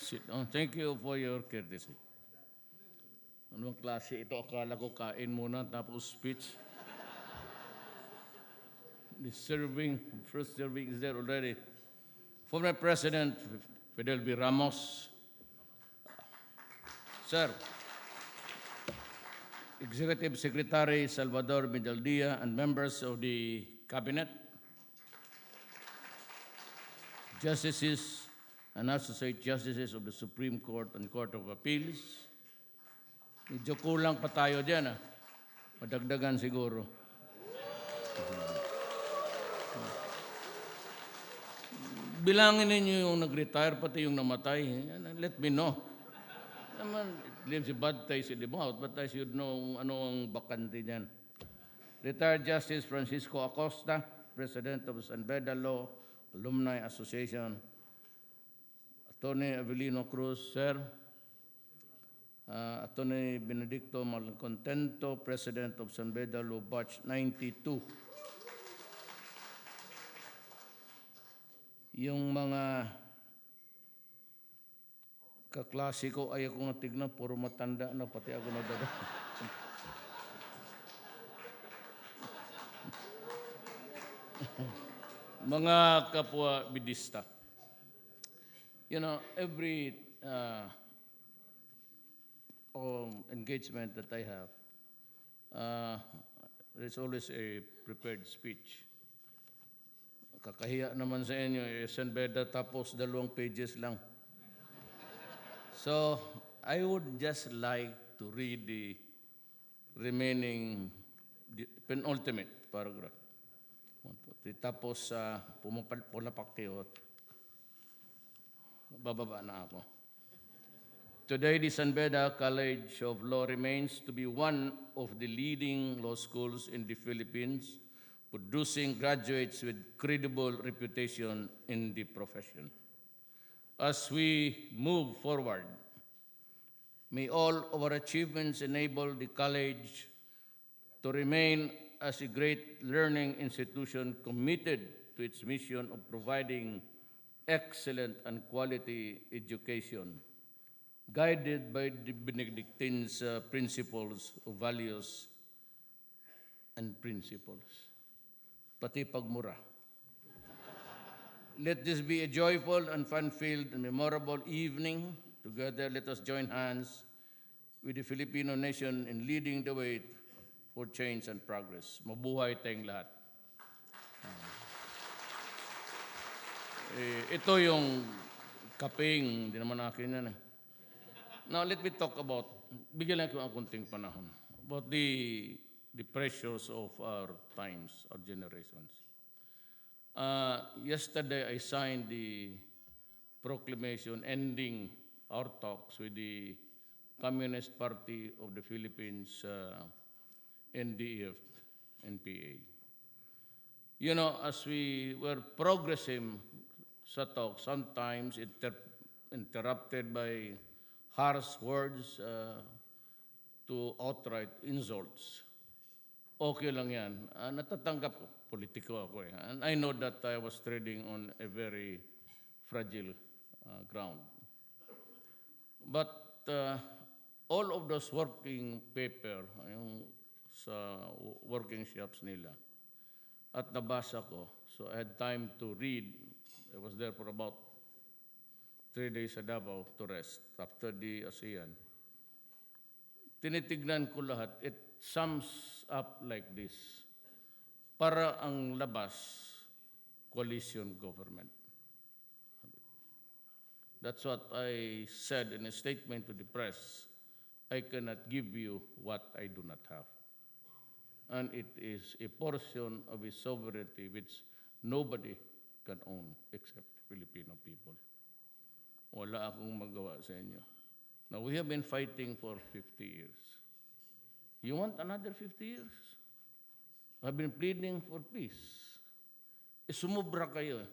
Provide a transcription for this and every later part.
Sit down. Thank you for your courtesy. Anong klase ito? Akala ko kain muna tapos speech. The first serving is there already. Former President Fidel V. Ramos. Sir, Executive Secretary Salvador Medaldia and members of the Cabinet, Justices and Associate Justices of the Supreme Court and Court of Appeals. Medyo kulang pa tayo dyan, ah. Madagdagan siguro. Bilangin ninyo yung nag-retire, pati yung namatay. Let me know. Naman, it leaves a bad taste in the mouth, but I should know ano ang bakante dyan. Retired Justice Francisco Acosta, President of San Beda Law Alumni Association. Attorney Avelino Cruz, Sir. Attorney Benedicto Malcontento, President of San Beda Law Batch 92. Yung mga kaklase ko, ayaw ko nga tignan, puro matanda na, pati ako nadada. Mga kapwa Bedista, you know, every engagement that I have, there's always a prepared speech. Kakahiya naman sa inyo, San Beda, tapos 2 pages lang. So, I would just like to read the remaining, the penultimate paragraph. Tapos, pumapalapak kayo, bababa na ako. Today, the San Beda College of Law remains to be one of the leading law schools in the Philippines, producing graduates with credible reputation in the profession. As we move forward, may all of our achievements enable the college to remain as a great learning institution committed to its mission of providing excellent and quality education, guided by the Benedictine's principles of values and principles. Pati pagmura. Let this be a joyful and fun-filled and memorable evening. Together, let us join hands with the Filipino nation in leading the way for change and progress. Mabuhay tayong lahat. Ito yung kaping, hindi naman akin yan. Now, let me talk about, bigyan lang ko ang kunting panahon, about the pressures of our times, our generations. Yesterday, I signed the proclamation ending our talks with the Communist Party of the Philippines, NDF, NPA. You know, as we were progressing sa talk, sometimes interrupted by harsh words to outright insults. Okay lang yan. Natatanggap ko, politiko ako eh. And I know that I was treading on a very fragile ground. But all of those working paper, yung sa working shops nila, at nabasa ko, so I had time to read. I was there for about 3 days sa Davao to rest after the ASEAN. Tinitignan ko lahat. It sums up like this. Para ang labas, coalition government. That's what I said in a statement to the press. I cannot give you what I do not have. And it is a portion of a sovereignty which nobody can own except Filipino people. Wala akong magawa sa inyo. Now, we have been fighting for 50 years. You want another 50 years? I've been pleading for peace. Sumubra kayo.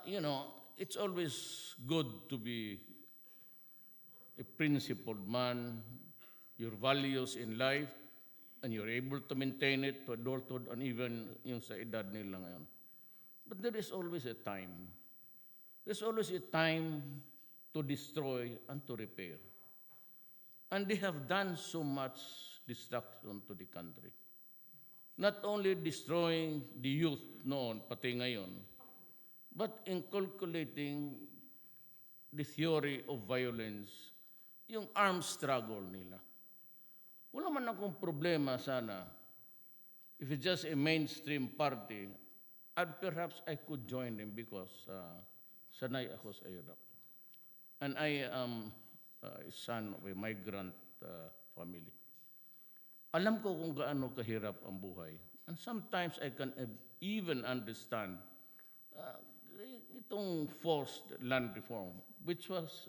You know, it's always good to be a principled man, your values in life, and you're able to maintain it to adulthood and even yung sa edad nila ngayon. But there is always a time. There's always a time to destroy and to repair. And they have done so much destruction to the country. Not only destroying the youth noon, pati ngayon, but inculcating the theory of violence, yung armed struggle nila. Wala man akong problema sana if it's just a mainstream party, and perhaps I could join them because sanay ako sa hirap. And I am a son of a migrant family. Alam ko kung gaano kahirap ang buhay. And sometimes I can even understand itong forced land reform, which was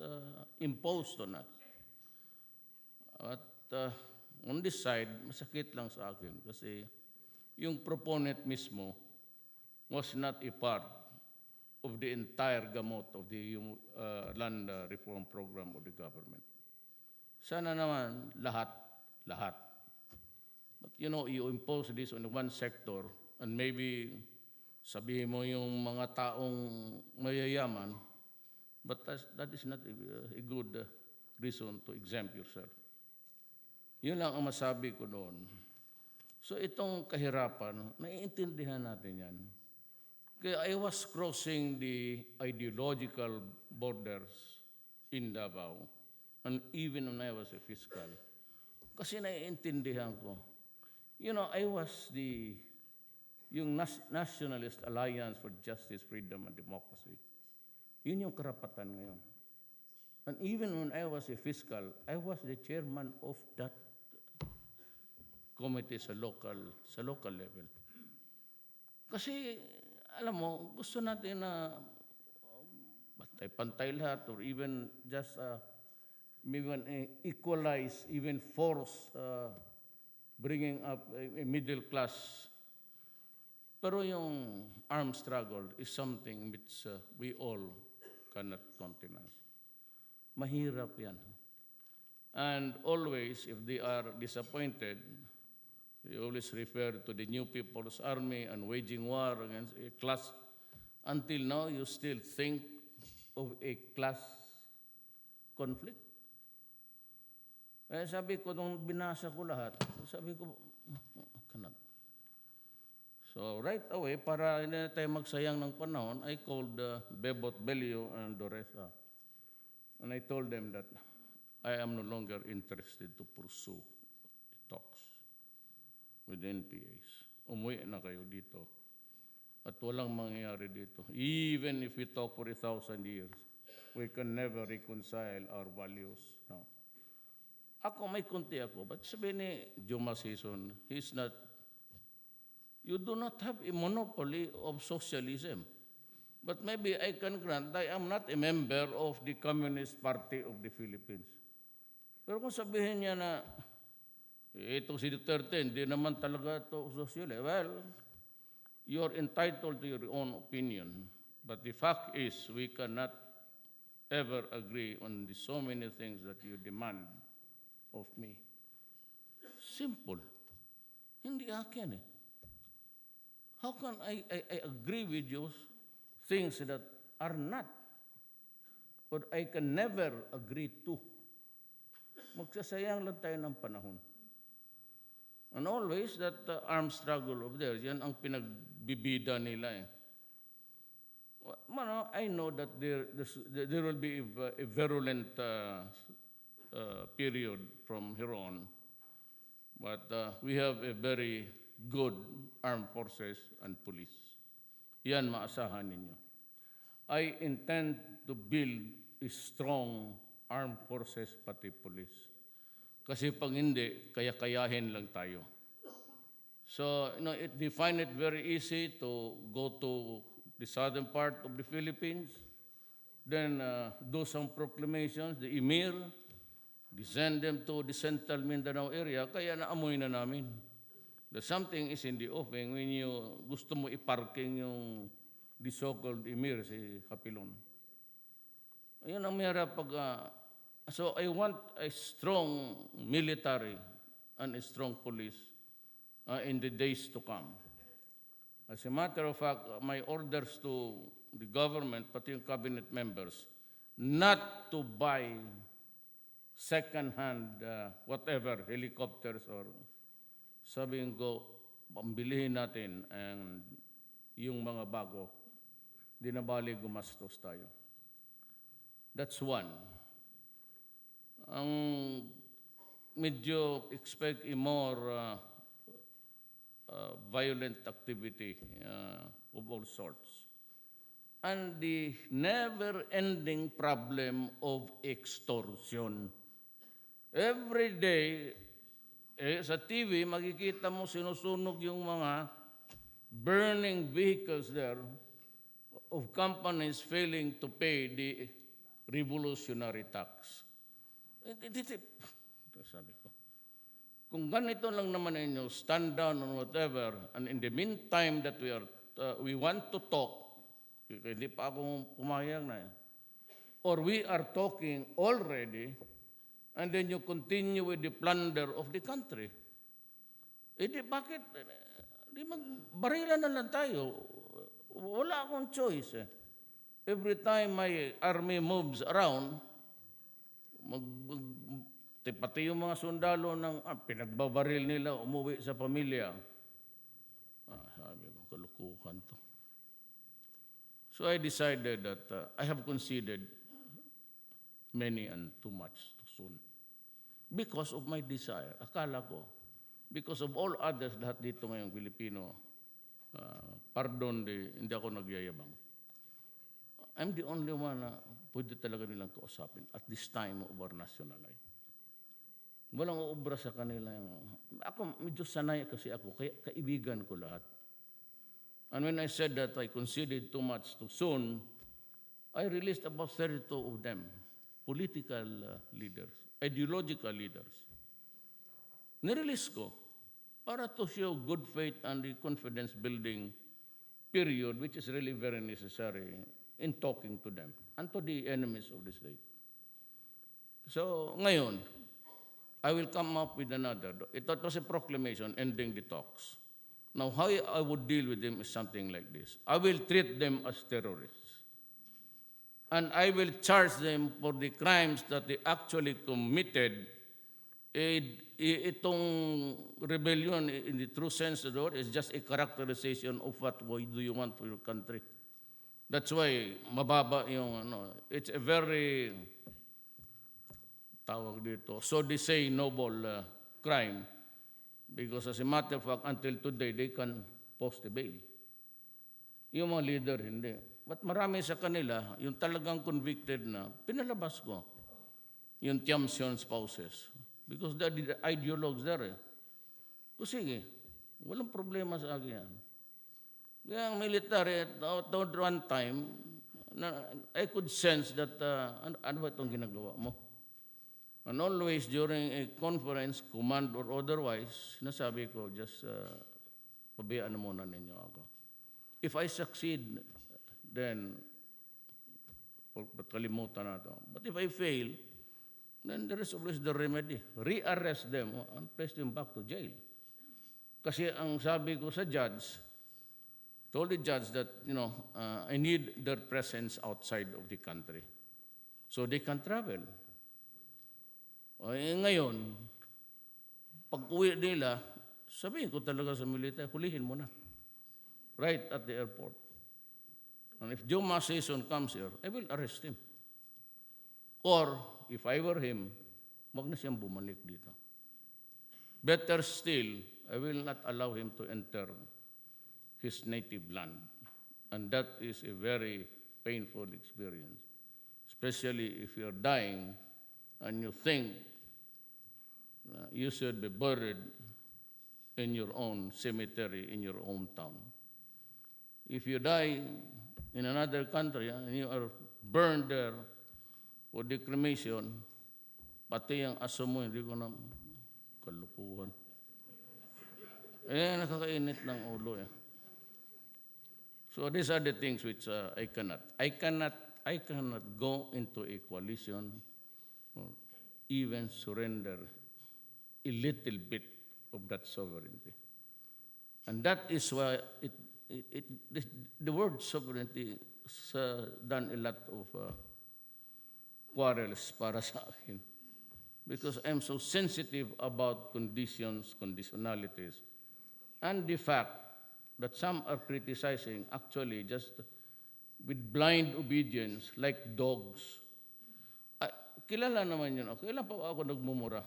imposed on us. At on this side, masakit lang sa akin kasi yung proponent mismo was not a part of the entire gamot of the land reform program of the government. Sana naman lahat. But you know, you impose this on one sector and maybe sabihin mo yung mga taong mayayaman, but that is not a good reason to exempt yourself. Yun lang ang masabi ko doon. So itong kahirapan, naiintindihan natin yan. Kaya I was crossing the ideological borders in Davao, and even when I was a fiscal. Kasi naiintindihan ko. You know, I was yung Nationalist Alliance for Justice, Freedom, and Democracy. Yun yung karapatan ngayon. And even when I was a fiscal, I was the chairman of that committee sa local level. Kasi, alam mo, gusto natin na pantay-pantay lahat or even just even equalize, even force bringing up a middle class. Pero yung armed struggle is something which we all cannot countenance. Mahirap yan. And always, if they are disappointed, they always refer to the New People's Army and waging war against a class. Until now, you still think of a class conflict. Eh, sabi ko, nung binasa ko lahat, sabi ko, cannot. So right away, para hindi na tayo magsayang ng panahon, I called Bebot Belio and Doresa. And I told them that I am no longer interested to pursue talks with NPAs. Umuwi na kayo dito. At walang mangyayari dito. Even if we talk for 1,000 years, we can never reconcile our values. No. Ako, may kunti ako. But sabi ni Juma Season, he's not, you do not have a monopoly of socialism. But maybe I can grant, I am not a member of the Communist Party of the Philippines. Pero kung sabihin niya na, itong si Duterte, hindi naman talaga ito socialist. Well, you are entitled to your own opinion. But the fact is, we cannot ever agree on the so many things that you demand of me. Simple. Hindi akin eh. How can I agree with you things that are not, or I can never agree to? Magsasayang lang tayo ng panahon. And always that armed struggle of theirs, yan ang pinagbibida nila eh. I know that there will be a virulent period from here on, but we have a very good armed forces and police. Yan maasahan ninyo. I intend to build a strong armed forces pati police. Kasi pag hindi, kaya-kayahin lang tayo. So, they find it very easy to go to the southern part of the Philippines, then do some proclamations, the Emir, send them to the central Mindanao area, kaya naamoy na namin. The something is in the offing when you gusto mo iparking yung the so-called Emir si Kapilon. Ayun ang mayroon pag... so I want a strong military and a strong police in the days to come. As a matter of fact, my orders to the government, pati yung cabinet members, not to buy second-hand, whatever, helicopters or sabihin ko, pambilihin natin and yung mga bago, di na bali gumastos tayo. That's one. Ang medyo expect a more violent activity of all sorts. And the never-ending problem of extortion. Every day, sa TV, makikita mo sinusunog yung mga burning vehicles there of companies failing to pay the revolutionary tax. Sabi ko, kung ganito lang naman ninyo, stand down on whatever, and in the meantime that we want to talk, hindi pa ako pumayag na or we are talking already, and then you continue with the plunder of the country. Bakit? Barilan na lang tayo. Wala akong choice. Every time my army moves around, pati yung mga sundalo ng pinagbabaril nila, umuwi sa pamilya. Sabi ko, kalukuhan to. So I decided that I have conceded many and too much too soon. Because of my desire. Akala ko, because of all others, lahat dito ngayong Pilipino, hindi ako nagyayabang. I'm the only one na pwede talaga nilang kausapin at this time of our national life. Walang uubra sa kanila. Ako, medyo sanay kasi ako, kaya kaibigan ko lahat. And when I said that I conceded too much too soon, I released about 32 of them, political leaders, ideological leaders. Nirelease ko para to show good faith and the confidence building period which is really very necessary in talking to them and to the enemies of the state. So ngayon, I will come up with another. It was a proclamation ending the talks. Now, how I would deal with them is something like this. I will treat them as terrorists. And I will charge them for the crimes that they actually committed. Itong rebellion, in the true sense of the word, is just a characterization of what do you want for your country. That's why mababa yung it's a very tawag dito, so they say noble crime. Because as a matter of fact, until today, they can post a bail. Yung mga leader, hindi. But marami sa kanila, yung talagang convicted na, pinalabas ko. Yung Tiamsion spouses. Because they're the ideologues there. So sige, walang problema sa akin yan. Kaya ang military, at one time, I could sense that, ano ba itong ginagawa mo? And always during a conference, command or otherwise, nasabi ko, just pabayaan na muna ninyo ako. If I succeed, then kalimutan na ito. But if I fail, then there is always the remedy. Re-arrest them and place them back to jail. Kasi ang sabi ko sa judge, told the judge that, I need their presence outside of the country so they can travel. Ngayon, pag uwi nila, sabihin ko talaga sa military, hulihin mo na. Right at the airport. And if Juma Season comes here, I will arrest him. Or, if I were him, wag na siyang bumalik dito. Better still, I will not allow him to enter his native land. And that is a very painful experience. Especially if you're dying and you think you should be buried in your own cemetery, in your hometown. If you die in another country and you are burned there for the cremation, pati ang aso mo, hindi ko na kalukuhan. Nakakainit ng ulo. So these are the things which I cannot go into a coalition or even surrender a little bit of that sovereignty. And that is why the word sovereignty has done a lot of quarrels para sa akin. Because I'm so sensitive about conditions, conditionalities, and the fact that some are criticizing actually just with blind obedience like dogs. Ah, kilala naman yun ako. Kailan pa ako nagmumura?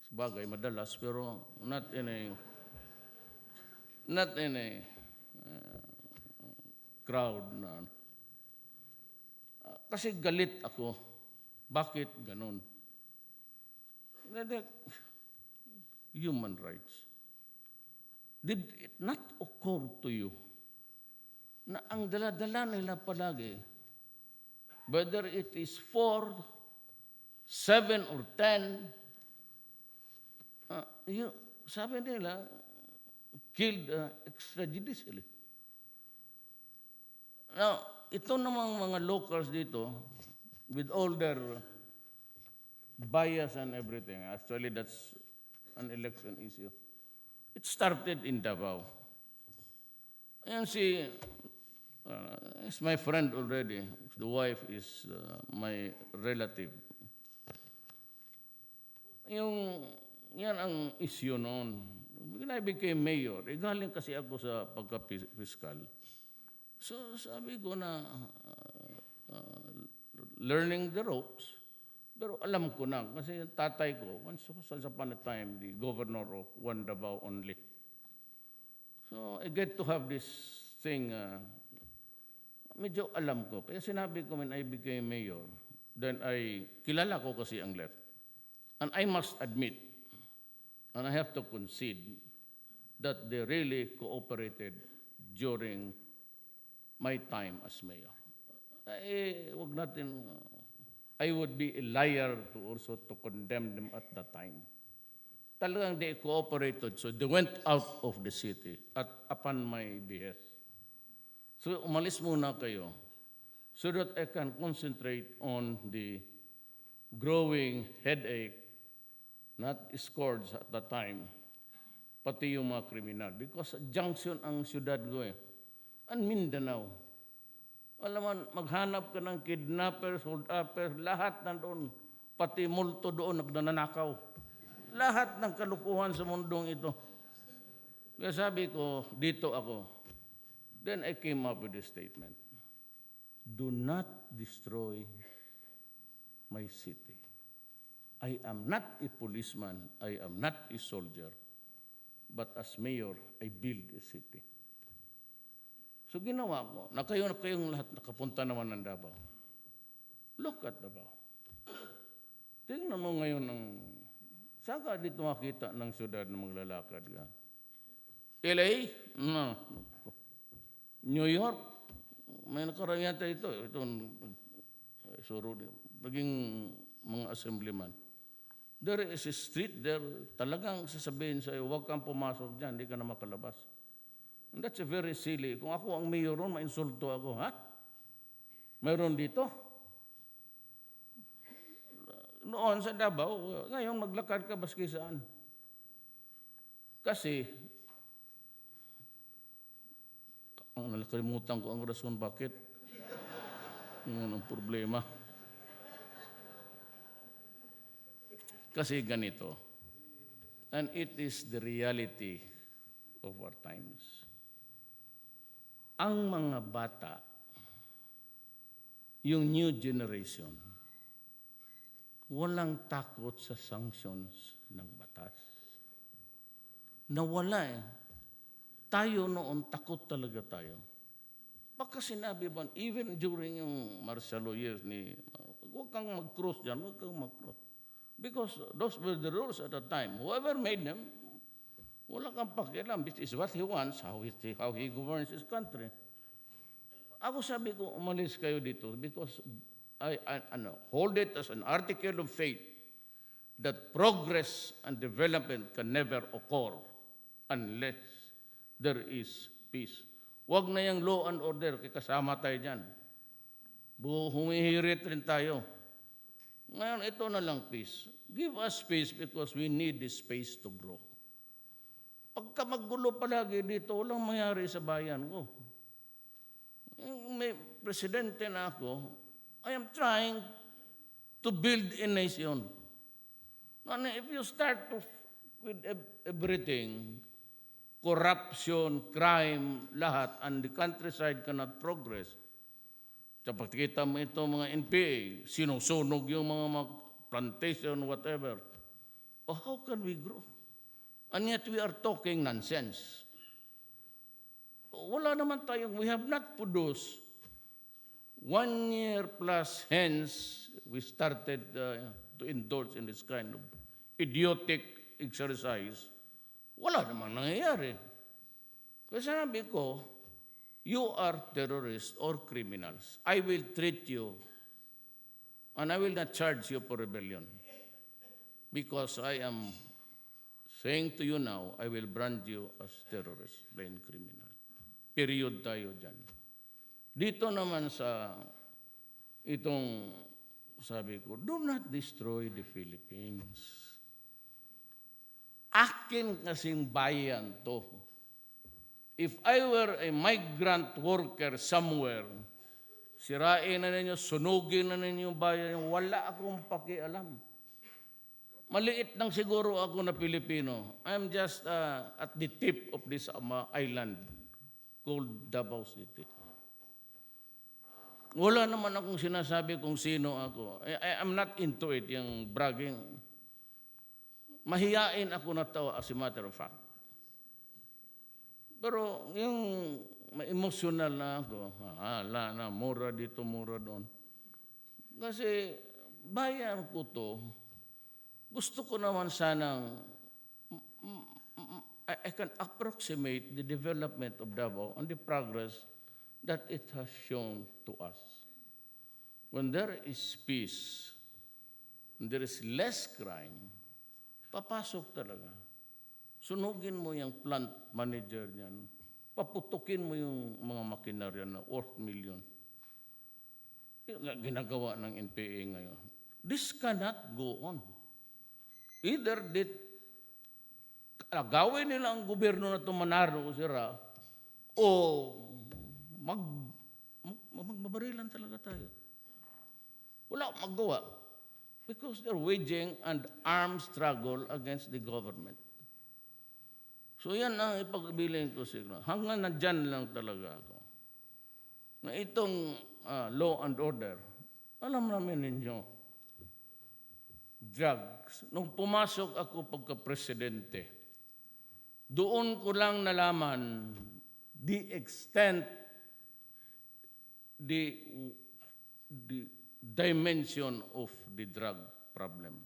Sabagay, madalas, pero not in a crowd na. Kasi galit ako. Bakit ganun? Human rights. Did it not occur to you na ang dala-dala nila palagi, whether it is 4, 7, or 10, sabi nila, killed extrajudicially. Now, ito namang mga locals dito, with all their bias and everything, actually that's an election issue. It started in Davao. And is my friend already. The wife is my relative. Yan ang issue noon. When I became mayor, galing kasi ako sa pagka-fiscal. So sabi ko na learning the ropes, pero alam ko na, kasi yung tatay ko, once upon a time, the governor of one Davao only. So I get to have this thing, medyo alam ko. Kaya sinabi ko when I became mayor, then kilala ko kasi ang left. And I must admit, and I have to concede, that they really cooperated during my time as mayor. Wag natin, I would be a liar to also to condemn them at that time. Talagang they cooperated, so they went out of the city upon my behest. So umalis muna kayo so that I can concentrate on the growing headache, not scourge at the time, pati yung mga kriminal. Because junction ang siyudad ko and Mindanao. Alam mo, maghanap ka ng kidnappers, hold-uppers, lahat nandoon. Pati multo doon, nagnanakaw. Lahat ng kalukuhan sa mundong ito. Kaya sabi ko, dito ako. Then I came up with a statement. Do not destroy my city. I am not a policeman. I am not a soldier. But as mayor, I build a city. So ginawa ko, na kayong lahat nakapunta naman ng Davao. Look at Davao. Tingnan mo ngayon saan ka dito makita ng syudad na maglalakad ka? LA? No. New York? May nakaraan yata ito. Naging mga assemblyman. There is a street there, talagang sasabihin sa'yo, huwag kang pumasok dyan, hindi ka na makalabas. And that's a very silly. Kung ako ang mayor ron, mainsulto ako, ha? Mayroon dito? Noon sa Davao, ngayon maglakad ka baski saan. Kasi, nakalimutan ko ang rason bakit. Yan ang problema. Kasi ganito. And it is the reality of our times. Ang mga bata, yung new generation, walang takot sa sanctions ng batas. Nawala Tayo noon, takot talaga tayo. Baka sinabi ba, even during yung martial law years huwag kang mag-cross dyan, huwag kang mag-cross. Because those were the rules at the time. Whoever made them, wala kang pakialam. This is what he wants, how he governs his country. Ako sabi ko, umalis kayo dito because I hold it as an article of faith that progress and development can never occur unless there is peace. Huwag na yung law and order, kasama tayo dyan. Humihirit rin tayo. Ngayon, ito na lang peace. Give us peace because we need this space to grow. Pagka maggulo palagi dito, walang mangyari sa bayan ko. May presidente na ako, I am trying to build a nation. And if you start with everything, corruption, crime, lahat, and the countryside cannot progress. Sa pagkita mo ito mga NPA, sinusunog yung mga plantation, whatever. Oh, how can we grow? And yet we are talking nonsense. Wala naman tayong, we have not produced 1 year plus hence we started to indulge in this kind of idiotic exercise. Wala namang nangyayari. Kaya sinabi ko, you are terrorists or criminals. I will treat you and I will not charge you for rebellion. Because I am saying to you now, I will brand you as terrorist, plain criminal. Period tayo dyan. Dito naman sa itong sabi ko, do not destroy the Philippines. Akin kasing bayan to. If I were a migrant worker somewhere, sirain na ninyo, sunugin na ninyo bayan, wala akong pakialam. Maliit lang siguro ako na Pilipino. I'm just at the tip of this island called Davao City. Wala naman akong sinasabi kung sino ako. I'm not into it, yung bragging. Mahiyain ako na tao as a matter of fact. Pero yung emotional na ako, hala na, mura dito, mura doon. Kasi bayan ko to, gusto ko naman sanang I can approximate the development of Davao and the progress that it has shown to us. When there is peace, when there is less crime, papasok talaga. Sunugin mo yung plant manager niyan. Paputukin mo yung mga makinarya na worth million. Yung ginagawa ng NPA ngayon. This cannot go on. Either gawin nila ang gobyerno na ito manaro o sira, o magbabarilan talaga tayo. Wala akong magawa. Because they're waging an armed struggle against the government. So yan ang ipagbilin ko siguro. Hanggang nandyan lang talaga ako. Na itong law and order, alam namin ninyo, drugs. Nung pumasok ako pagka-presidente, doon ko lang nalaman the extent, the dimension of the drug problem.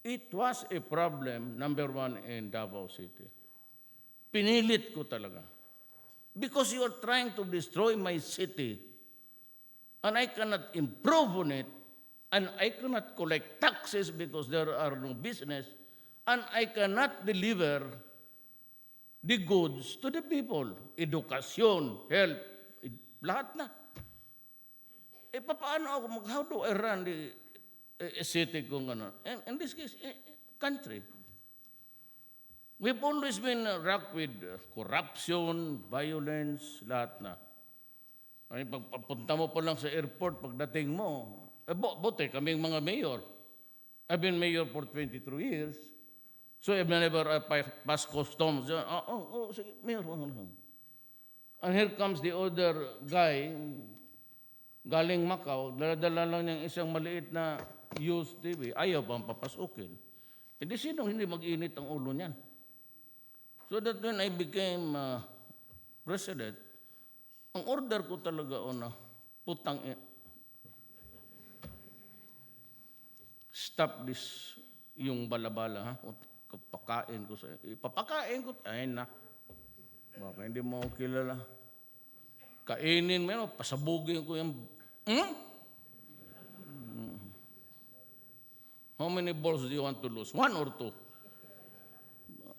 It was a problem, number one, in Davao City. Pinilit ko talaga. Because you are trying to destroy my city, and I cannot improve on it, and I cannot collect taxes because there are no business, and I cannot deliver the goods to the people. Edukasyon, health, lahat na. Paano ako, how do I run the city kung ano? And in this case, country. We've always been rocked with corruption, violence, lahat na. Ay, pagpunta mo pa lang sa airport, pagdating mo, buti kaming mga mayor. I've been mayor for 23 years. So I've never passed customs. Sige, mayor. And here comes the other guy, galing Macau, dala-dala lang niyang isang maliit na used TV. Ayaw pang papasukin. Hindi sino hindi mag-init ang ulo niyan. So that when I became president, ang order ko talaga putang stop this, yung balabala, ha? Papakain ko sa ipapakain ko, ay na. Baka hindi mo kilala. Kainin mo, pasabugin ko yung, How many balls do you want to lose? 1 or 2?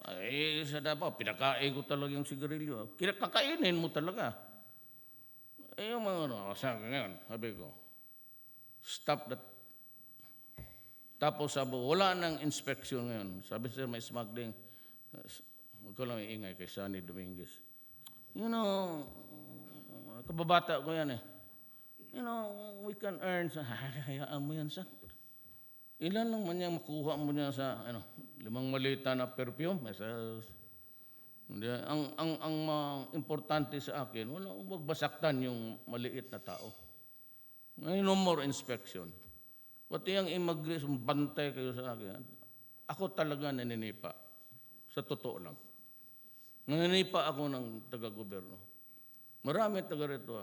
Ay, sa dapat, pinakain ko talaga yung sigarilyo. Kakainin mo talaga. Yung mga sabi ngayon, sabi ko, stop that. Tapos sabi, wala nang inspection ngayon. Sabi sir, may smuggling. Huwag ko lang iingay kay Sunny Dominguez. You know, kababata ko yan eh. You know, we can earn, hayaan mo yan sa. Ilan lang man yung makuha mo niya sa 5 malita na perfume? Hindi, ang importante sa akin, wag basaktan yung maliit na tao. No more inspection. Pati yung immigration, bantay kayo sa akin. Ako talaga naninipa. Sa totoo lang. Naninipa ako ng taga-gobyerno. Marami taga rito.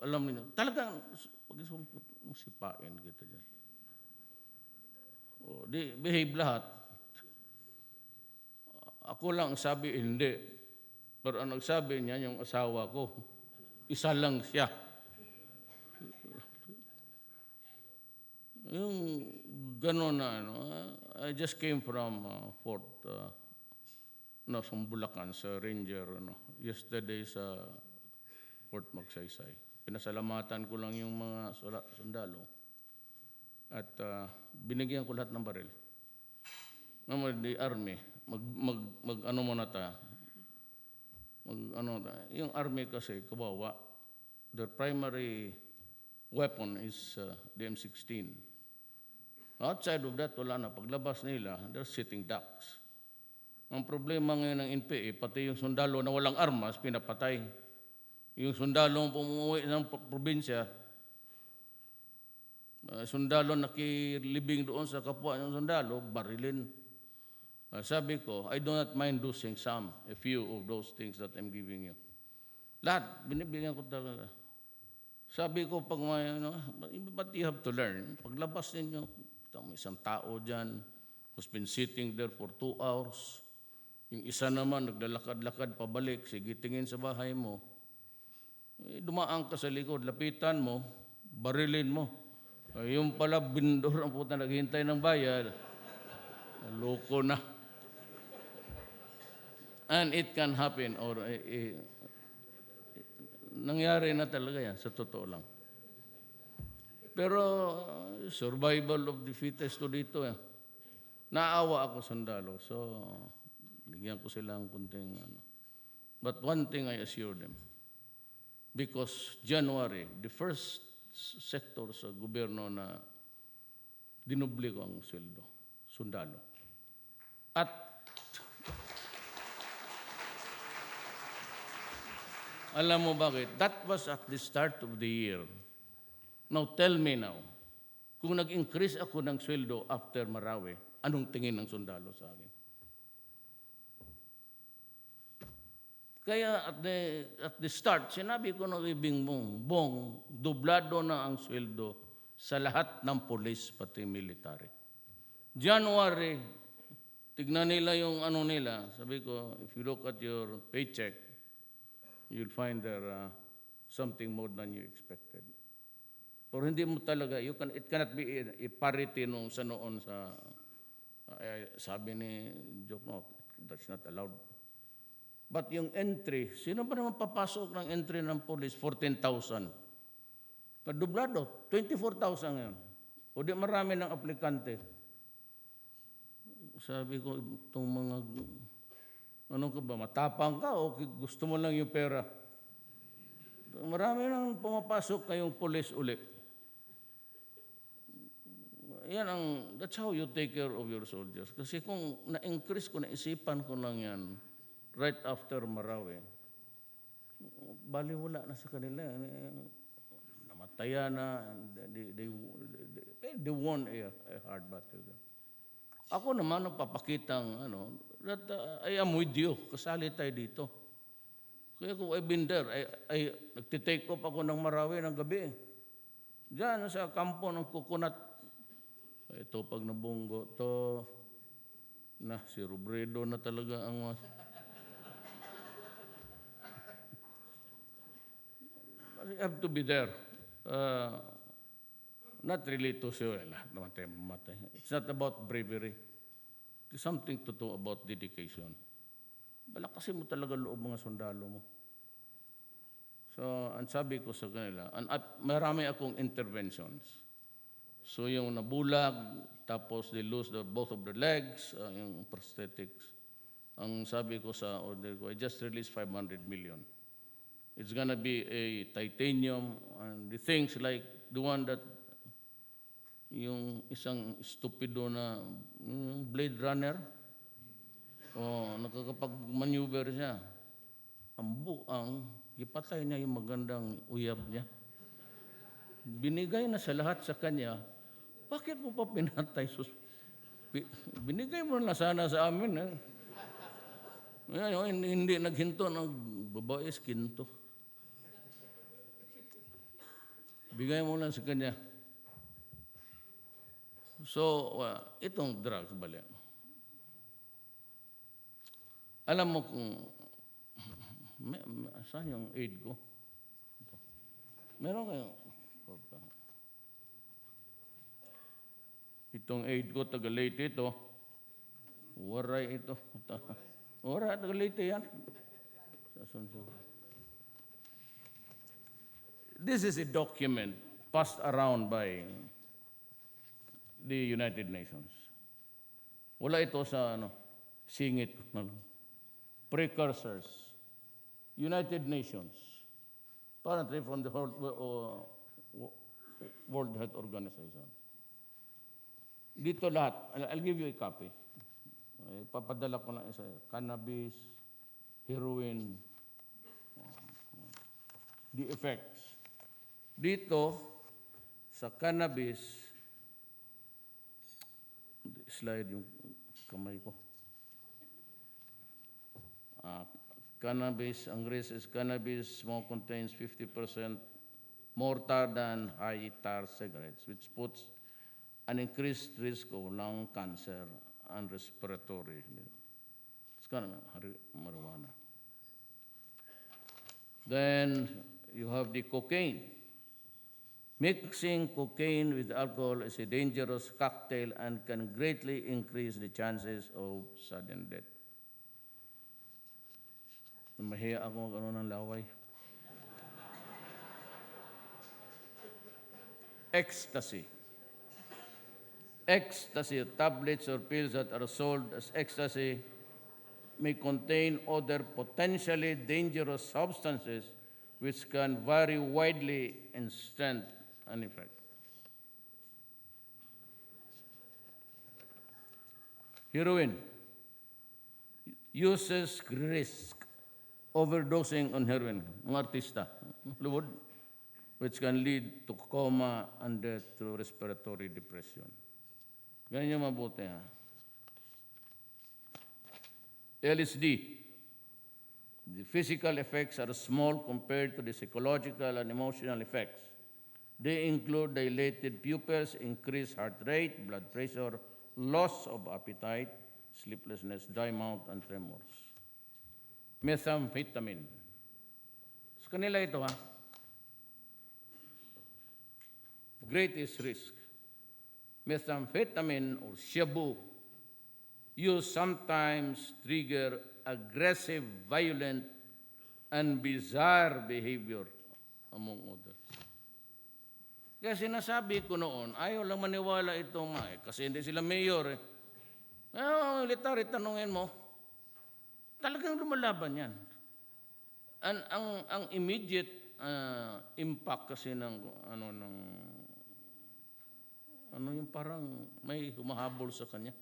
Alam niyo, talagang pag-isumpot mo sipain kita dyan. Di behave lahat. Ako lang sabi hindi. Pero ang nagsabi niya, yung asawa ko, isa lang siya. Yung gano'n na, I just came from Fort, from Bulacan, sa Ranger, yesterday sa Fort Magsaysay. Pinasalamatan ko lang yung mga sundalo. At binigyan ko lahat ng baril. Naman, the army, mag-ano muna ta. Yung army kasi, kawawa, their primary weapon is the M16. Outside of that, wala na. Paglabas nila, they're sitting ducks. Ang problema ngayon ng NPA, pati yung sundalo na walang armas, pinapatay. Yung sundalo pumuwi ng probinsya, sundalo nakilibing doon sa kapwa ng sundalo, barilin. Sabi ko, I do not mind losing a few of those things that I'm giving you. Lahat, binibigyan ko talaga. Sabi ko, pag but you have to learn. Paglabas ninyo, may isang tao dyan who's been sitting there for 2 hours. Yung isa naman, naglalakad-lakad pabalik, sige tingin sa bahay mo. Dumaan ka sa likod, lapitan mo, barilin mo. Yung pala, bindor ang puta, naghihintay ng bayad. Loko na. And it can happen, or nangyari na talaga yan, sa totoo lang. Pero survival of the fittest to dito. Naawa ako sundalo, so bigyan ko sila ng kunting But one thing I assure them, because January, the first sector sa gobyerno na dinubli ko ang sweldo, sundalo. At alam mo bakit? That was at the start of the year. Now, tell me now, kung nag-increase ako ng sweldo after Marawi, anong tingin ng sundalo sa akin? Kaya at the start, sinabi ko na kay Bong, dublado na ang sweldo sa lahat ng police pati military. January, tignan nila yung nila. Sabi ko, if you look at your paycheck, you'll find there something more than you expected. Pero hindi mo talaga, it cannot be a parity nung sa noon sa, sabi ni Joke, no, that's not allowed. But yung entry, sino ba naman papasok ng entry ng police? 14,000. Kadublado, 24,000 ngayon. O di marami ng aplikante. Sabi ko, itong mga, matapang ka o gusto mo lang yung pera? Marami nang pumapasok kayong police ulit. That's how you take care of your soldiers. Kasi kung na-increase ko, naisipan ko lang yan, right after Marawi, baliwala na sa kanila. Namataya na, they won a hard battle. Ako naman, papakitang, that I am with you. Kasali tayo dito. Kaya kung I've been there, nagtitake off ako ng Marawi ng gabi. Diyan, sa kampo ng coconut. Ito, pag nabunggo, si Robredo na talaga ang I have to be there. Not really to say, namatay. It's not about bravery. It's something to do about dedication. Balakasin mo talaga loob mga sundalo mo. So, ang sabi ko sa kanila, at marami akong interventions. So, yung nabulag, tapos they lose both of their legs, yung prosthetics. Ang sabi ko sa order ko, I just released 500 million. It's gonna be a titanium, and the things like the one that yung isang stupido na Blade Runner, nakakapag-maneuver siya. Ang ipatay niya yung magandang uyab niya. Binigay na sa lahat sa kanya, bakit mo pa pinatay? Binigay mo na sana sa amin. Hindi naghinto, babae skinto. Bigay mo lang sa kanya. So, itong drugs, bali. Alam mo kung, saan yung aid ko? Meron kayo. Itong aid ko, taga Leyte ito. Waray ito. Waray, taga Leyte yan. This is a document passed around by the United Nations. Wala ito sa singit. Precursors. United Nations. Apparently from the World Health Organization. Dito lahat. I'll give you a copy. Papadala ko lang isa. Cannabis, heroin, the effects. Dito, sa cannabis, slide yung kamay ko. Cannabis, ang risk is cannabis smoke contains 50% more tar than high tar cigarettes, which puts an increased risk of lung cancer and respiratory. It's kind of marijuana. Then you have the cocaine. Mixing cocaine with alcohol is a dangerous cocktail and can greatly increase the chances of sudden death. Mahiya ako ng laway. Ecstasy. Ecstasy, tablets or pills that are sold as ecstasy may contain other potentially dangerous substances which can vary widely in strength and effect. Heroin uses risk overdosing on heroin, mga artista, Hollywood, which can lead to coma and death through respiratory depression. Ganyan yung mabuti, ha? LSD. The physical effects are small compared to the psychological and emotional effects. They include dilated pupils, increased heart rate, blood pressure, loss of appetite, sleeplessness, dry mouth, and tremors. Methamphetamine. Sa kanila ito, ha? Greatest risk. Methamphetamine or shabu use sometimes trigger aggressive, violent, and bizarre behavior, among others. Kaya sinasabi ko noon, ayaw lang maniwala itong kasi hindi sila mayor eh. Military, tanungin mo, talagang lumalaban yan. Ang immediate impact kasi ng yung parang may humahabol sa kanya.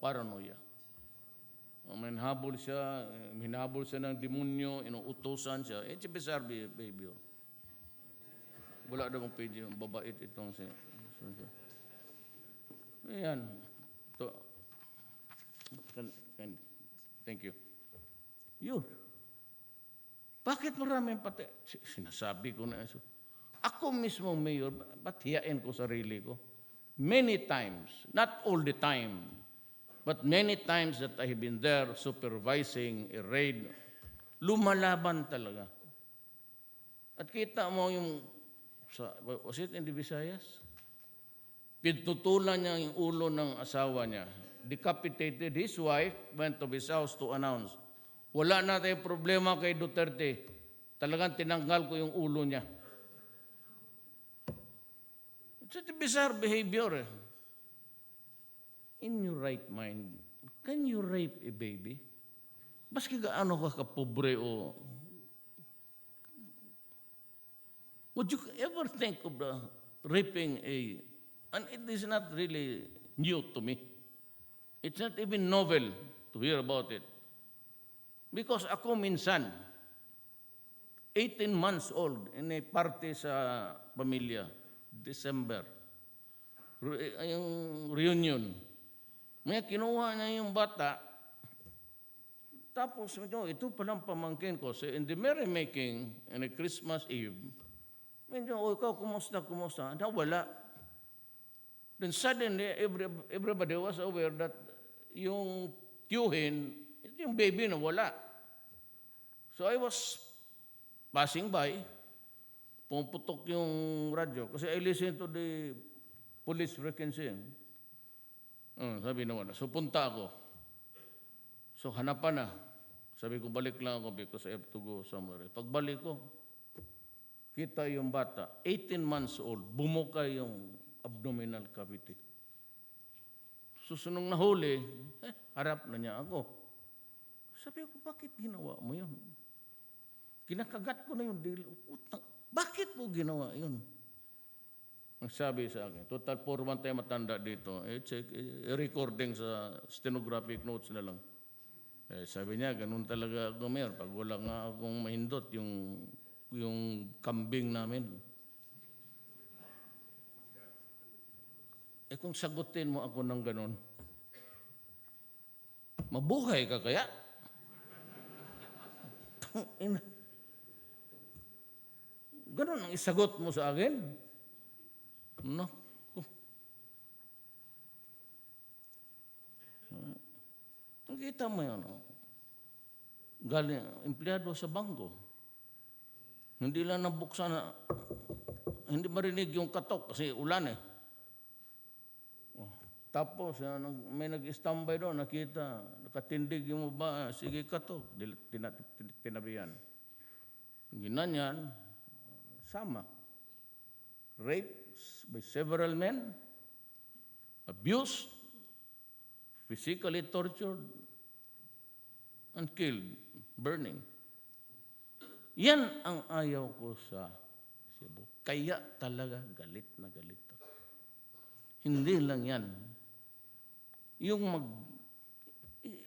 Paranoia. May hinabol siya ng demonyo, inuutosan siya. It's a bizarre behavior. Wala na mong pwede yung babait itong siya. Ayan. Thank you. Yun. Bakit maraming pati? Sinasabi ko na ito. Ako mismo, Mayor, ba't hiyain ko sarili ko? Many times, not all the time, but many times that I have been there supervising a raid, lumalaban talaga. At kita mo yung, was it in the Visayas? Pintutulan niya yung ulo ng asawa niya. Decapitated. His wife went to his house to announce, wala na tayong problema kay Duterte. Talagang tinanggal ko yung ulo niya. It's a bizarre behavior. In your right mind, can you rape a baby? Maski gaano ka kapobre o... Would you ever think of raping and it is not really new to me. It's not even novel to hear about it. Because ako minsan, 18 months old, in a party sa pamilya, December, yung reunion, may kinuha niya yung bata, tapos ito palang pamangkin ko. So in the merrymaking, in a Christmas Eve, medyo, ikaw, kumusta? Nawala. Then suddenly, everybody was aware that yung tiyuhin, yung baby na wala. So I was passing by, pumuputok yung radyo. Kasi I listened to the police frequency. Sabi na wala. So punta ako. So hanapan na. Sabi ko, balik lang ako because I have to go somewhere. Pagbalik ko, kita yung bata, 18 months old, bumuka yung abdominal cavity. Susunong nahuli, harap na niya ako. Sabi ko, bakit ginawa mo yun? Kinakagat ko na yung dilo. Bakit mo ginawa yun? Ang sabi sa akin, total 4 tayo matanda dito. Check, recording sa stenographic notes na lang. Sabi niya, ganun talaga ako, Mayor. Pag wala nga akong mahindot, yung kambing namin. Kung sagutin mo ako ng ganun, mabuhay ka kaya? Ganun ang isagot mo sa akin? No. Nakita mo yun. Galing, empleyado sa bangko. Hindi lang nabuksan na, hindi marinig yung katok kasi ulan eh. Tapos, may nag-standby doon, nakita, nakatindig yung ba, sige katok, tinabihan. Ginanyan, sama. Rape by several men, abused, physically tortured, and killed, burning. Yan ang ayaw ko sa Cebu. Kaya talaga galit na galit ako. Hindi lang yan. Yung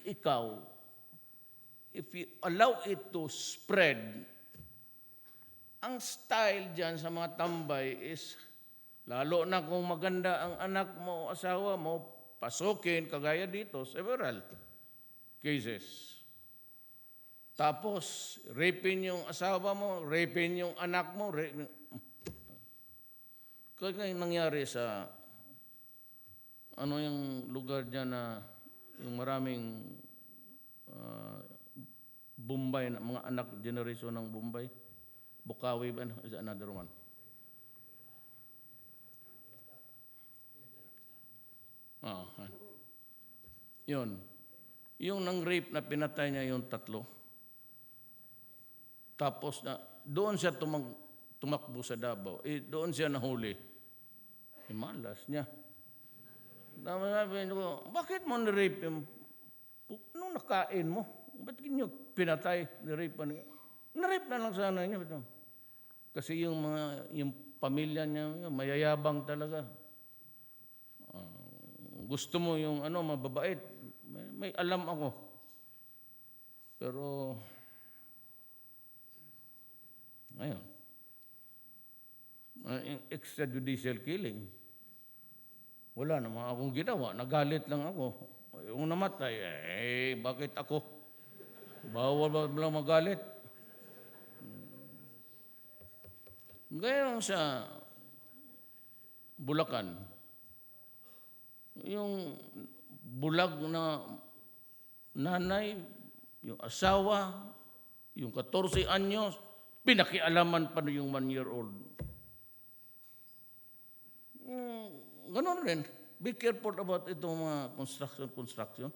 ikaw, if you allow it to spread, ang style dyan sa mga tambay is, lalo na kung maganda ang anak mo o asawa mo, pasukin, kagaya dito, several cases. Tapos, rapin yung asawa mo, rapin yung anak mo. Kaya nangyari sa, yung lugar dyan na, yung maraming Bombay, mga anak, generation ng Bombay. Bukawi, is another one. Yun. Yung nang-rape na pinatay niya yung 3. Tapos doon siya tumakbo sa Davao. Doon siya nahuli. Malas niya. Sabi ko, bakit mo ni-rape yung nung nakain mo? Ba't niyo pinatay? Ni-rape pa niya. Na-rape na lang sana niya. Kasi yung pamilya niya, mayayabang talaga. Gusto mo yung mababait. May alam ako. Pero, ngayon, extrajudicial killing, wala naman akong ginawa. Nagalit lang ako. Yung namatay, bakit ako? Bawal ba lang magalit? Ngayon sa Bulacan, yung bulag na nanay, yung asawa, yung 14 anyos, pinakialaman pa yung 1-year-old. Ganon rin. Be careful about itong mga construction.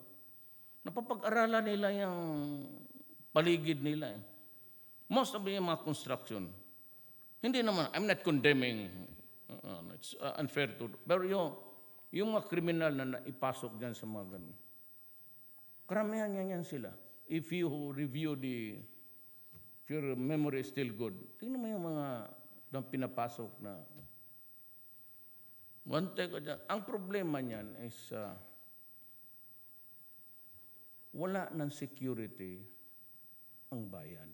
Napapag-aralan nila yung paligid nila. Most of yung mga construction. Hindi naman, I'm not condemning. It's unfair to. Pero yung mga kriminal na ipasok dyan sa mga ganun. Karamihan yan sila. If you review if your memory is still good, tingnan mo yung mga pinapasok na One take ko dyan. Ang problema niyan is wala ng security ang bayan.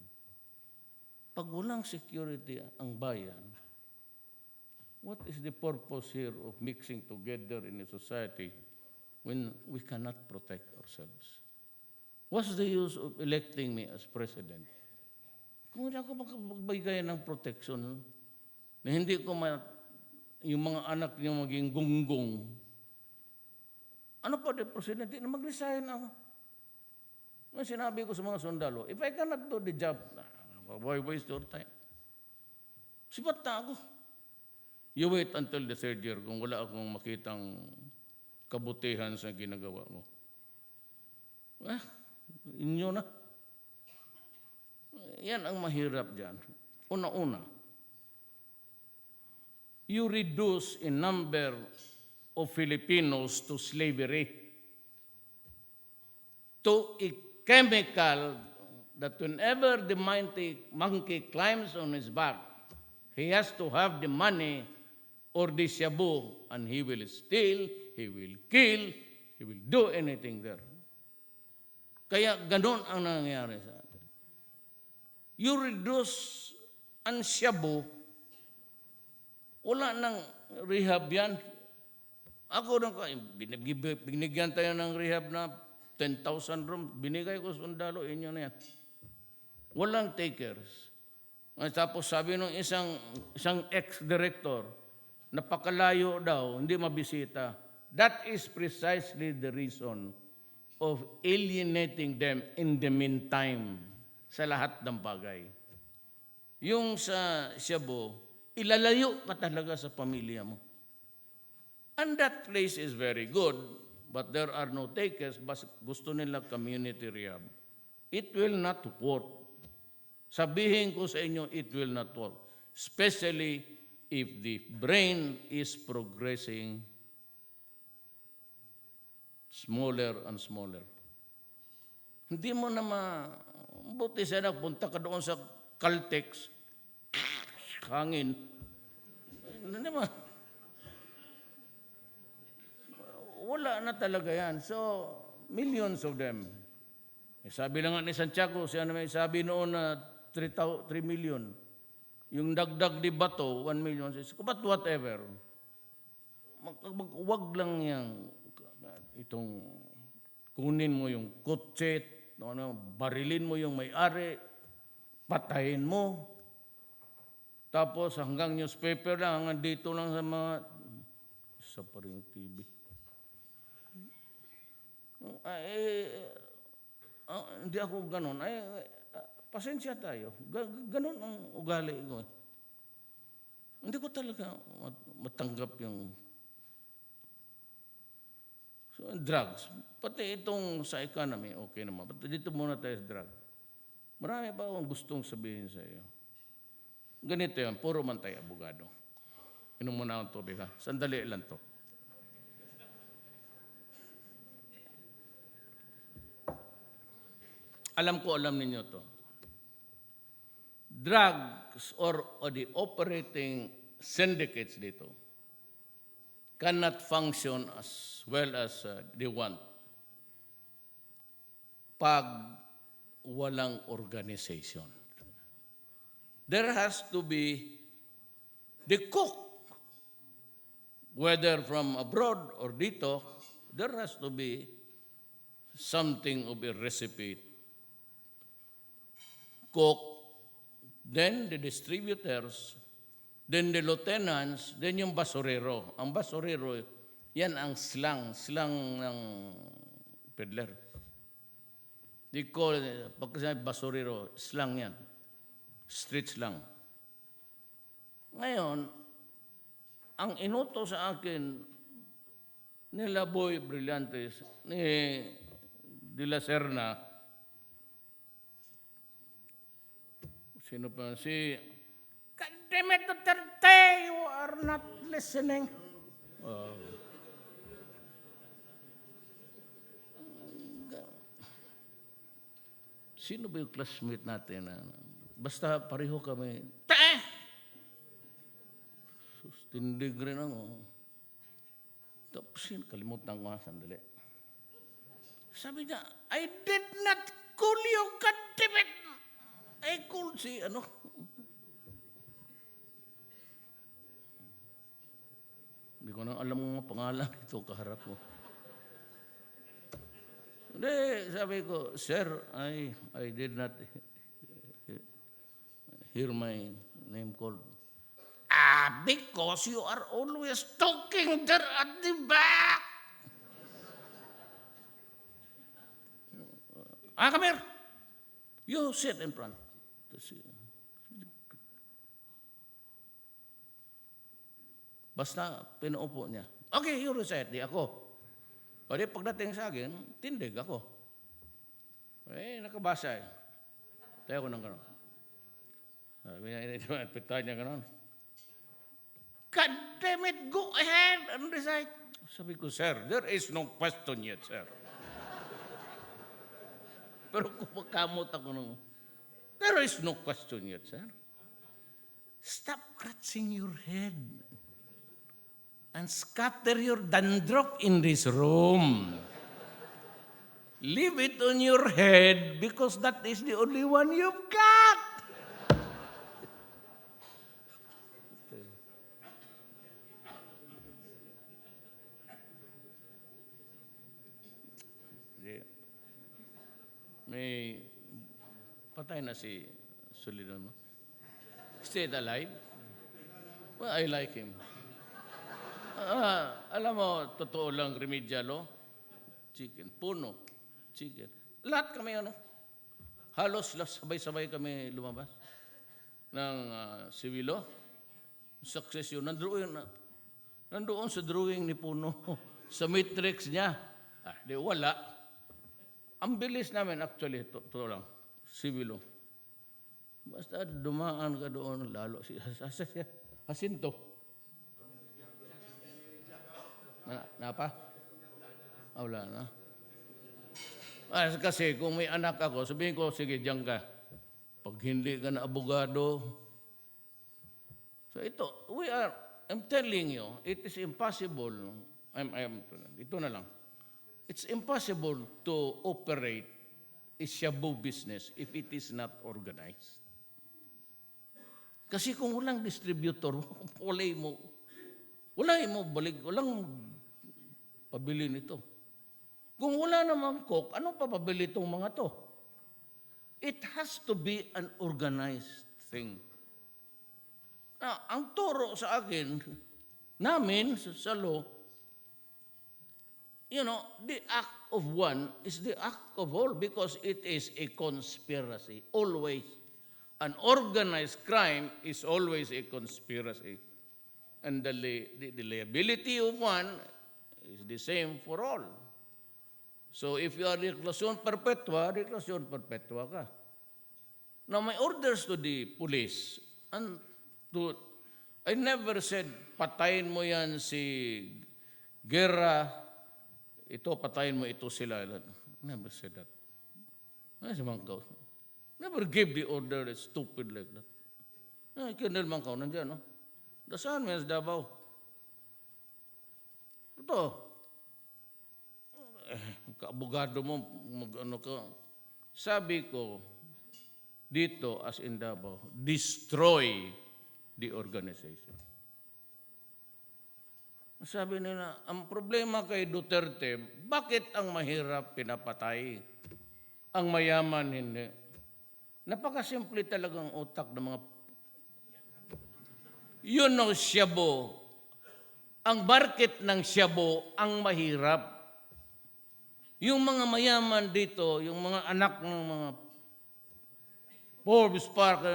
Pag walang security ang bayan, what is the purpose here of mixing together in a society when we cannot protect ourselves? What's the use of electing me as president? Kung hindi ako makapagbigay ng protection, na hindi ko yung mga anak niyo maging gunggong, ano pa the president? Na mag-resign ako. Yung sinabi ko sa mga sundalo, if I cannot do the job, why waste your time? Sipat na ako. You wait until the third year kung wala akong makitang kabutihan sa ginagawa mo. Inyo na. Yan ang mahirap dyan. Una-una, you reduce in number of Filipinos to slavery, to a chemical that whenever the monkey climbs on his back, he has to have the money or the shabu, and he will steal, he will kill, he will do anything there. Kaya ganon ang nangyayari sa atin. You reduce ang shabu, wala nang rehab yan. Ako nang binigyan tayo ng rehab na 10,000 room, binigay ko sundalo, inyo na yan. Walang takers. Tapos sabi ng isang ex-director, napakalayo daw, hindi mabisita. That is precisely the reason of alienating them in the meantime sa lahat ng bagay. Yung sa Cebu, ilalayo ka talaga sa pamilya mo. And that place is very good, but there are no takers, but gusto nila community rehab. It will not work. Sabihin ko sa inyo, it will not work. Especially if the brain is progressing smaller and smaller. Hindi mo na buti sana punta ka doon sa Caltex, hangin. Ano naman? Wala na talaga yan. So, millions of them. Sabi lang nga ni Santiago, siya naman sabi noon na 3 million. Yung dagdag di bato, 1 million. But whatever. Wag lang yan. Itong kunin mo yung kutset, barilin mo yung may-ari, patayin mo. Tapos hanggang newspaper lang, hanggang dito lang sa mga, isa pa rin yung TV. Hindi ako ganun. Pasensya tayo. Ganun ang ugali ko. Hindi ko talaga matanggap yung drugs. Pati itong sa economy, okay naman. But dito muna tayo sa drug. Marami pa akong gustong sabihin sa iyo. Ganito yan, puro man tayo abogado. Inom muna akong tubig ha. Sandali lang to. Alam ninyo to. Drugs or the operating syndicates dito cannot function as well as they want pag walang organization. There has to be the cook, whether from abroad or dito, there has to be something of a recipe. Cook, then the distributors, then the lieutenants, then yung basurero. Ang basurero, yan ang slang ng peddler. They call it, pagkasabi basurero, slang yan. Street slang. Ngayon, ang inuto sa akin nila Boy Brillantes, ni De La Serna, sino pa? Si Rodrigo Duterte, you are not listening. Sino ba yung classmate natin? Basta pareho kami. Tindig rin ako. Tapos kalimutan ko, sandali. Sabi niya, I did not call you Kadimit. I called si, Hindi ko na alam mga pangalan ito kaharap mo. Hindi, sabi ko, Sir, I did not hear my name called. Because you are always talking there at the back. Come here. You sit in front. Basta pinuupo niya. Okay, you recite. Di ako. O di pagdating sa akin, tindig ako. Nakabasa eh. Tayo ko ng gano'n. Sabi niya, pitain niya gano'n. God damn it, go ahead and recite. Sabi ko, Sir, there is no question yet, sir. Pero kumakamot ako nung, there is no question yet, sir. Stop scratching your head and scatter your dandruff in this room. Leave it on your head because that is the only one you've got. May patay na si Solidan. Stayed alive? Well, I like him. Alam mo, totoo lang, remedialo, chicken, puno, chicken. Lahat kami, halos sabay-sabay kami lumabas ng sibilo. Succession. Nandoon sa drawing ni Puno, sa matrix niya. Di wala. Ang bilis namin, actually, totoo lang, sibilo. Basta dumaan ka doon, lalo si Jacinto. Napa? Wala na. Kasi kung may anak ako, sabihin ko, sige, diyan ka. Pag hindi ka na abogado. So ito, I'm telling you, it is impossible. Ito na lang. It's impossible to operate a shabu business if it is not organized. Kasi kung walang distributor, walang pabili nito. Kung wala namang cook, anong papabili itong mga to? It has to be an organized thing. Ang turo sa akin, namin sa law, the act of one is the act of all because it is a conspiracy. Always. An organized crime is always a conspiracy. And the liability of one is the same for all. So if you are reclusion perpetua ka. Now, my orders to the police, I never said, patayin mo yan si Guerra, ito, patayin mo ito sila. Never said that. Never gave the order that's stupid like that. Colonel Mangkaw, nandiyan, no? Dasaan mo yan sa Davao. Ito. Kaabogado mo, ka. Sabi ko, dito, as in Davao, destroy the organization. Sabi nila, ang problema kay Duterte, bakit ang mahirap pinapatay? Ang mayaman hindi. Napakasimple talagang utak ng mga... Yun ang shabu. Ang market ng shabu ang mahirap. Yung mga mayaman dito, yung mga anak ng mga Forbes Park,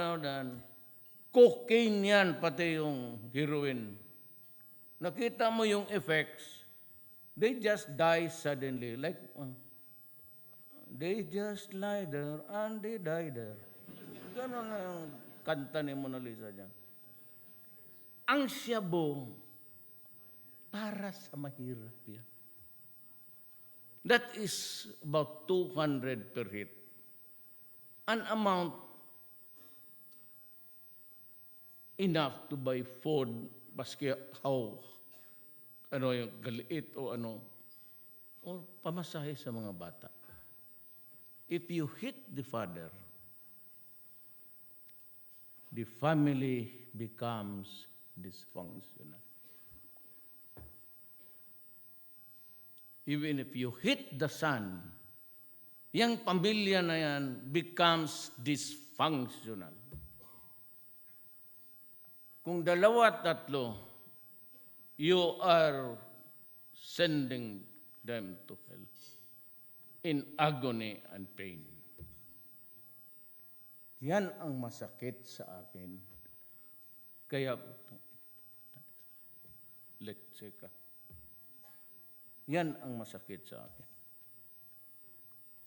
cocaine yan, pati yung heroin. Nakita mo yung effects, they just die suddenly. Like, they just lie there and they die there. Ganon na yung kanta ni Mona Lisa dyan. Ang shabu, para sa mahirap yan. That is about 200 per hit. An amount enough to buy food, maski how ano yung galiit o ano, o pamasahe sa mga bata. If you hit the father, the family becomes dysfunctional. Even if you hit the son, yung pamilya na yan becomes dysfunctional. Kung dalawa, tatlo, you are sending them to hell in agony and pain. Yan ang masakit sa akin. Kaya, let's ka. Yan ang masakit sa akin.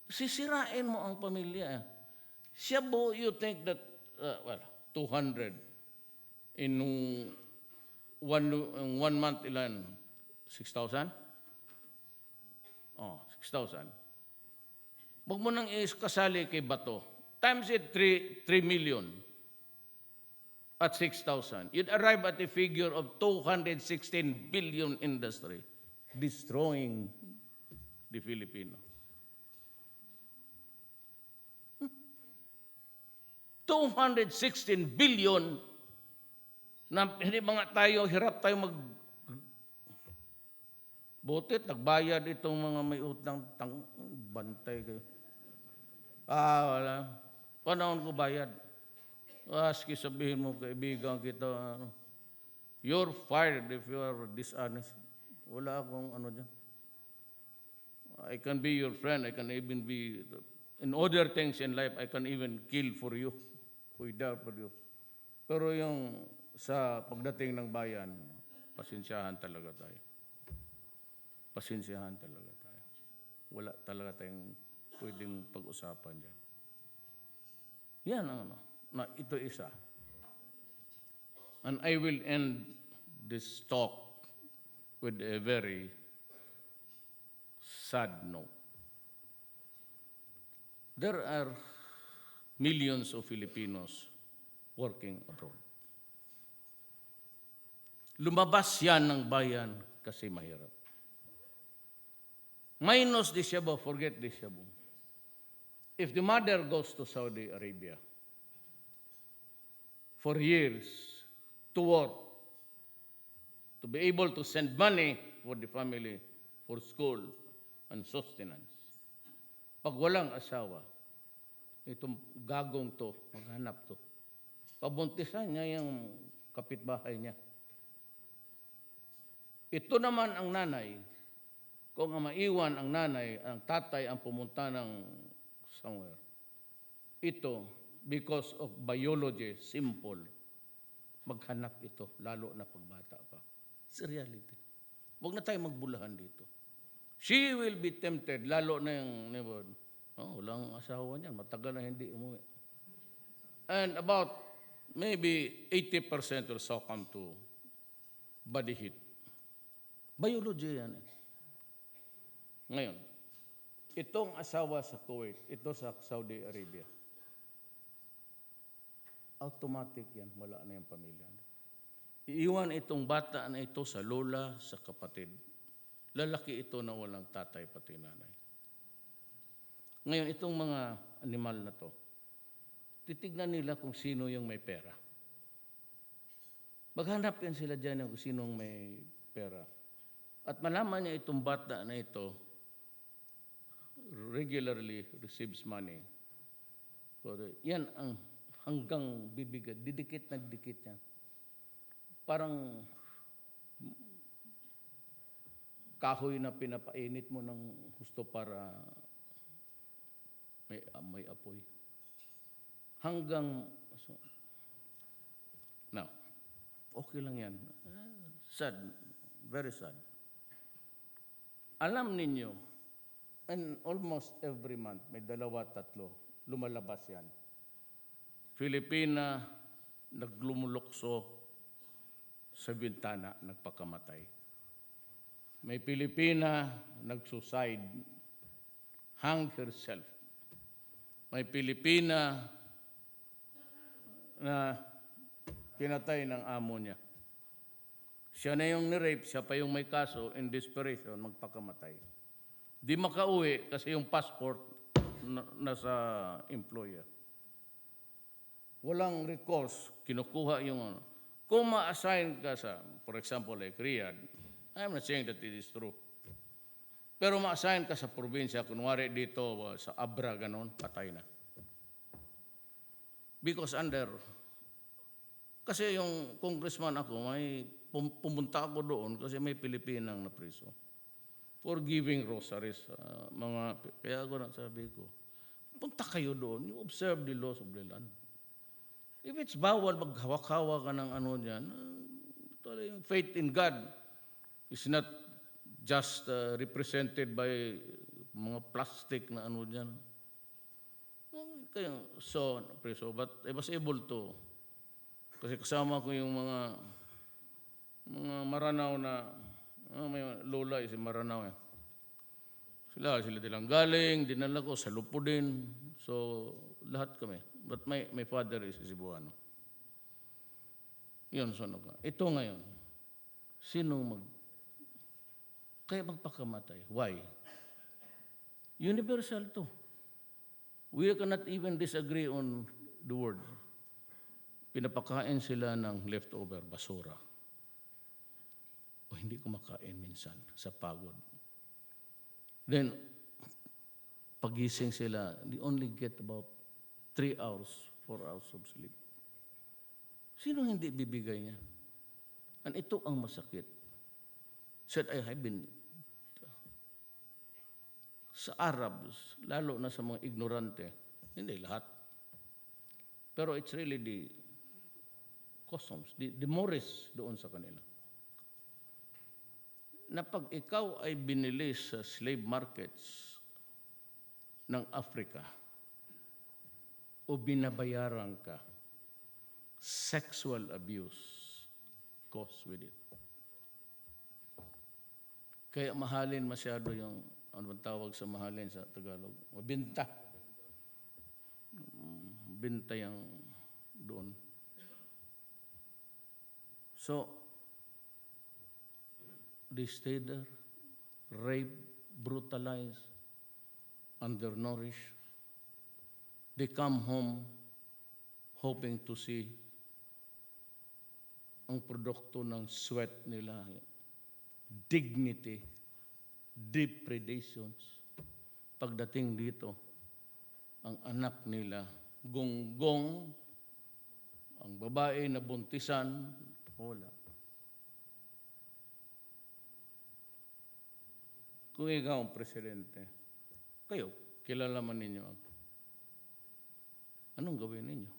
Sisirain mo ang pamilya. Siya bo, you think that, 200 in one month, ilan? 6,000? Oh, 6,000. Huwag mo nang kasali kay Bato. Times it 3 million at 6,000. You'd arrive at a figure of 216 billion industry destroying the Filipino. 216 billion na hindi mga tayo, hirap tayo butit, nagbayad itong mga may utang, bantay kayo. Wala. Panahon ko bayad. Aski sabihin mo, kaibigan kita, you're fired if you are dishonest. Wala akong ano dyan. I can be your friend. I can even be, in other things in life, I can even kill for you. Die for you. Pero yung sa pagdating ng bayan, pasensyahan talaga tayo. Pasensyahan talaga tayo. Wala talaga tayong pwedeng pag-usapan dyan. Yan ang ano. Na ito isa. And I will end this talk with a very sad note. There are millions of Filipinos working abroad. Lumabas yan ng bayan kasi mahirap. Minus the Shabu, forget the Shabu. If the mother goes to Saudi Arabia for years to work, to be able to send money for the family, for school and sustenance. Pag walang asawa, itong gagong to, maghanap to. Pabuntisan niya yung kapitbahay niya. Ito naman ang nanay, kung maiwan ang nanay, ang tatay ang pumunta ng somewhere. Ito, because of biology, simple, maghanap ito, lalo na pagbata pa. It's reality. Huwag na tayo magbulahan dito. She will be tempted, lalo na yung neighbor. Walang asawa niyan, matagal na hindi umuwi. And about maybe 80% or so come to body heat. Biology yan eh. Ngayon, itong asawa sa Kuwait, ito sa Saudi Arabia, automatic yan, wala na yung pamilya. Iiwan itong bata na ito sa lola, sa kapatid. Lalaki ito na walang tatay pati nanay. Ngayon, itong mga animal na to, titignan nila kung sino yung may pera. Maghanap yan sila dyan kung sinong may pera. At malaman niya itong bata na ito regularly receives money. So, yan ang hanggang bibigay, didikit na didikit yan. Parang kahoy na pinapainit mo ng gusto para may apoy. Hanggang, now, okay lang yan. Sad, very sad. Alam ninyo, and almost every month, may 2-3, lumalabas yan. Filipina, naglumulokso sa bintana, nagpakamatay. May Pilipina, nagsuicide, hang herself. May Pilipina na pinatay ng amo niya. Siya na yung ni-rape, siya pa yung may kaso, in desperation, magpakamatay. Di makauwi kasi yung passport nasa employer. Walang recourse, kinukuha yung ano. Kung ma-assign ka sa, for example, like Riyadh, I'm not saying that it is true. Pero ma-assign ka sa probinsya, kunwari dito sa Abra, ganon, patay na. Because kasi yung congressman ako, may pumunta ako doon kasi may Pilipinang na priso for giving rosaries. Kaya ako sabi ko, punta kayo doon, you observe the laws of the land. If it's bawal, maghawak-hawak ka ng ano dyan, faith in God is not just represented by mga plastic na ano dyan. But I was able to, kasi kasama ko yung mga Maranao na, may lola si Maranao eh. Sila dilang galing, dinala ko sa Lupo din. So, lahat kami. But my father is Cebuano. Yun, so ito ngayon, kaya magpakamatay? Why? Universal to. We cannot even disagree on the word. Pinapakain sila ng leftover, basura. O hindi kumakain minsan sa pagod. Then, pagising sila, they only get about 3 hours, 4 hours of sleep. Sino hindi bibigay niya? And ito ang masakit. Said, I have been sa Arabs, lalo na sa mga ignorante, hindi lahat. Pero it's really the customs, the mores doon sa kanila. Na pag ikaw ay binili sa slave markets ng Africa o binabayaran ka, sexual abuse goes with it. Kaya mahalin masyado yung, ano bang tawag sa mahalin sa Tagalog? Binta. Binta yung doon. So, they stay there, rape, brutalized, undernourished. They come home hoping to see ang produkto ng sweat nila, dignity, depredations. Pagdating dito, ang anak nila, gonggong, ang babae na buntisan, wala. Kung ikaw ang presidente, kayo, kilala man ninyo ako. Anong gawin ninyo?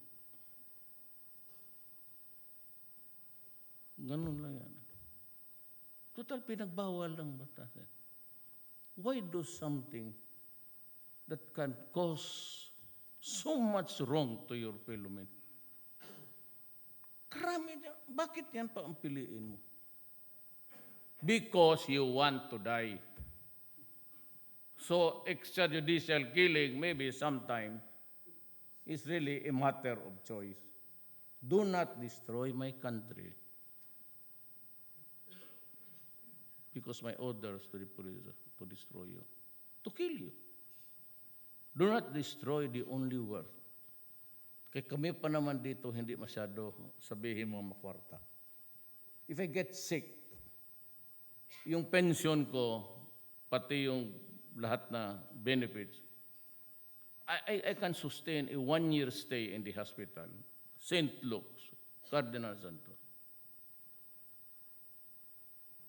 Ganun lang yan. Total, pinagbawal ng batas. Why do something that can cause so much wrong to your fellow men? Karami niya. Bakit yan pa ang piliin mo? Because you want to die. So, extrajudicial killing, maybe sometime, is really a matter of choice. Do not destroy my country. Because my orders to the police to destroy you, to kill you. Do not destroy the only worth. Kaya kami pa naman dito, hindi masyado sabihin mo makwarta. If I get sick, yung pension ko, pati yung lahat na benefits, I can sustain a 1-year stay in the hospital. St. Luke's, Cardinal Santos.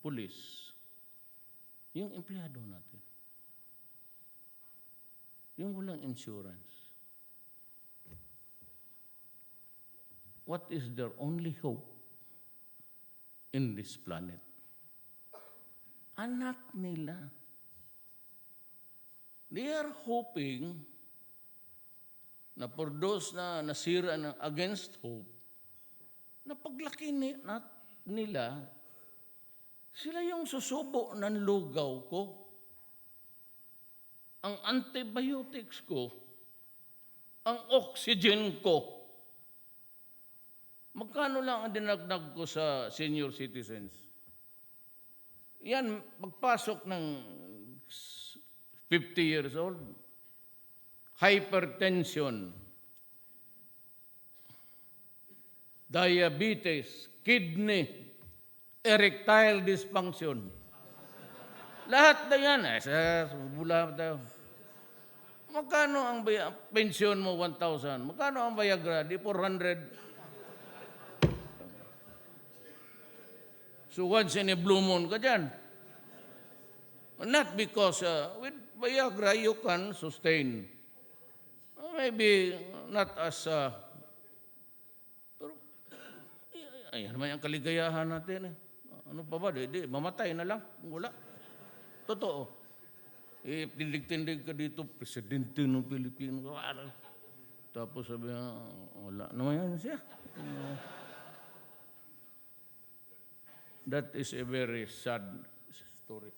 Police. Yung empleyado natin. Yung walang insurance. What is their only hope in this planet? Anak nila. They are hoping na for those na nasira ng against hope, na paglaki nila, sila yung susubo ng lugaw ko. Ang antibiotics ko, ang oxygen ko. Magkano lang ang dinagdag ko sa senior citizens? Yan, pagpasok ng 50 years old, hypertension, diabetes, kidney, erectile dysfunction. Lahat na yan. Bula tayo. Magkano ang pensyon mo? 1,000. Magkano ang Viagra? Di 400. So once in a blue moon ka dyan. Not because with Viagra you can sustain. Maybe not as... pero, ayan naman ang kaligayahan natin. Ano pa ba? Di, mamatay na lang. Wala. Totoo. Tindig-tindig ka dito, presidente ng Pilipino. Tapos sabi niya, wala naman yan siya. That is a very sad story.